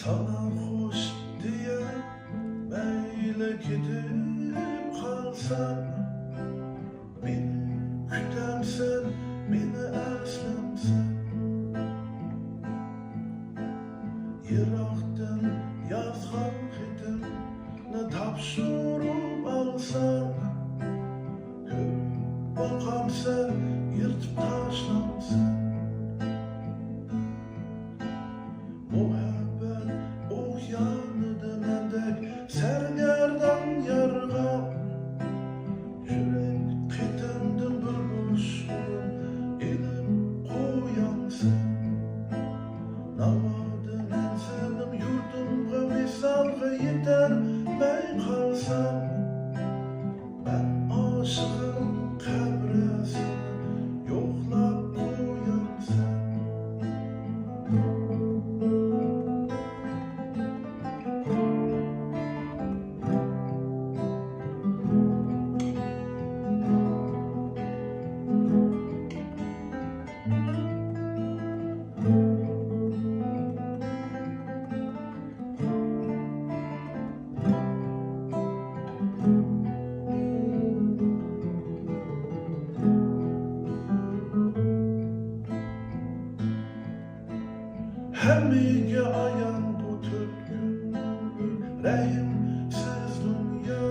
Sana hoş diye meyle gidip kalsam, beni kütemsen, beni eslemsen, Irak'tan yazgan xetimni tapşırıp alsam, ko'rib bakamsan, yırtıp taşlamsan. Muhabbet okyanıdı mendek sergerdan yarga, yürek ketimdin bir buluşun ilim koyansın. Navadı menzilim yurdumga visalga yetermey kalsam, ben aşığım kabresini yoklap koyansın. Hemmiga ayan bu türkü rehimsiz dünya,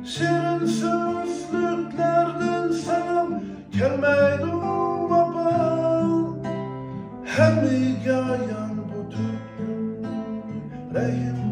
şirin sözlüklerden selam gelmeydi baba. Hemmiga ayan bu türkü rehimsiz